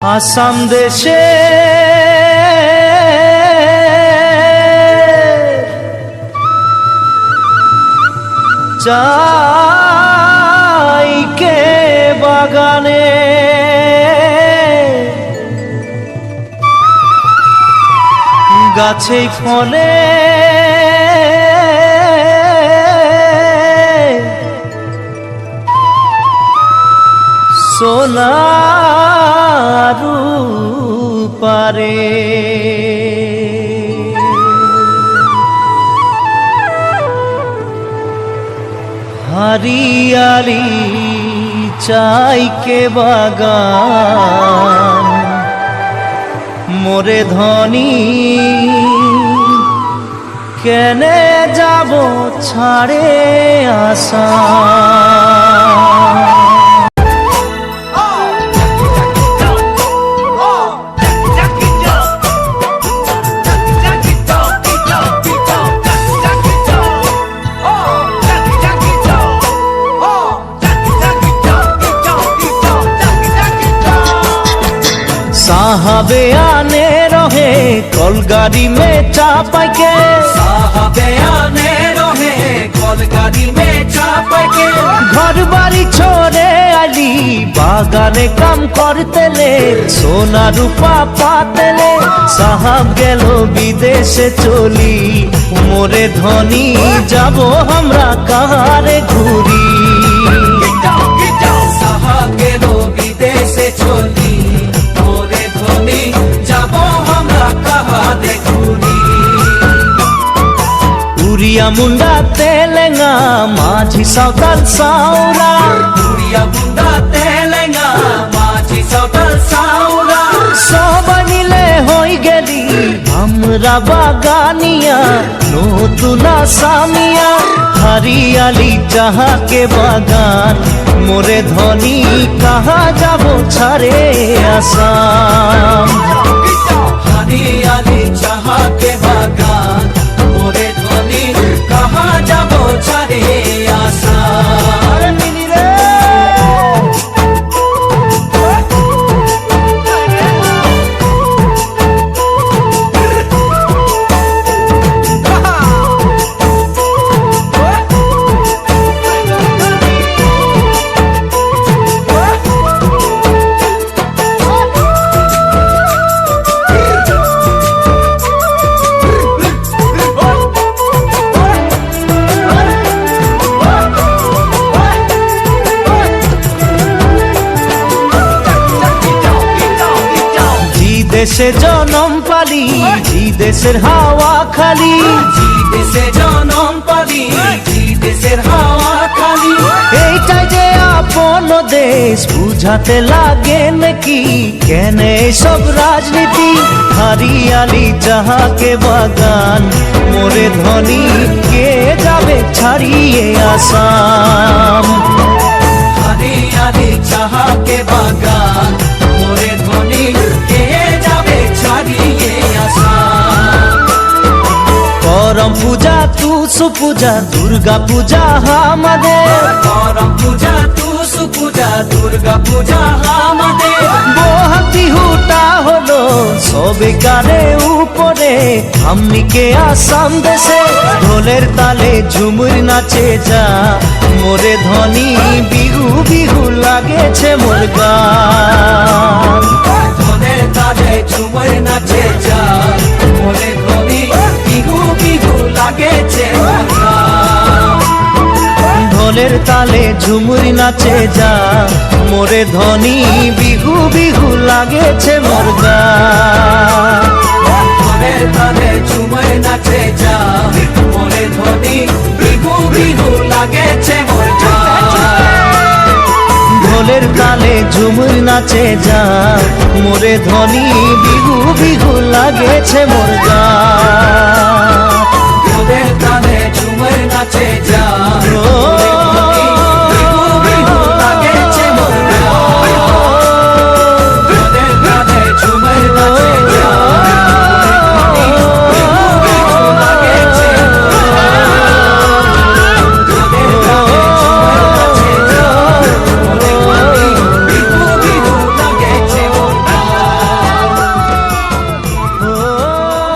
আসাম দেশে চাইকে বাগানে গাছেই ফলে সোনার পারে हरियाली चाइके बागान मोरे धनी केने जाबो छाड़े आसाम। साहबे आने रहे कलगाड़ी में चापाई के, साहबे आने रहे कलगाड़ी में चापाई के, घर बाड़ी छोड़े आली बागाने काम करते ले सोना रूपा पाते ले। साहब गेलो विदेशे चली मोरे धनी जाबो हमरा कहारे घुरी। साहब गेलो विदेशे चली मोरे धनी जाबो हमरा कहारे घुरी। उड़िया मुंडा तेलेंगा माझी सावताल साउरा, उड़िया मुंडा तेलेंगा माझी सावताल साउरा, सब मिले होई गेली हमरा बागानिया नतुन आसामिया। हरियाली चाहा के बागान मोरे धनी कहाँ जाबो छाड़े आसाम। हरियाली चाहा के बागान मोरे धनी कहाँ जाबो छाड़े आसाम। দেশে জনম পালি জি দেশের হাওয়া খালি, জি দেশে জনম পালি জি দেশের হাওয়া খালি। এইটাই যে আপন দেশ বুঝাতে লাগে নাকি কেনে সব রাজনীতি। হরিয়ালি চাহাকে বাগান মোরে ধনী কে যাবে ছাড়িয়ে আসাম। हरियाली चाहाके बागान मोरे धनी के जाबे छाड़िए आसाम। करम पूजा तुसु पूजा दुर्गा पूजा हामादेर, करम पूजा तुसु पूजा दुर्गा पूजा हामादेर। बोहाग बिहुटा हलो सबे कारे ऊपरे हमनिके आसाम देशे। ढोलेर ताले झुमुर नाचे जा मोरे धनी बिहु बिहु लागेछे मोर गान। ढोलेर ताले झुमुर नाचे जा मोरे धनी बिहु बिहु लागेछे मोर गान। ढोलेर ताले झुमुर नाचे जा मोरे धनी बिहु बिहु लागेछे मोर गान। ढोलेर ताले झुमुर नाचे जा मोरे धनी बिहु बिहु लागेछे मोर गान। ढोलेर ताले झुमुर नाचे जा मोरे धनी बिहु बिहु लागेछे मोर गान। ढोलेर ताले झुमुर नाचे जा।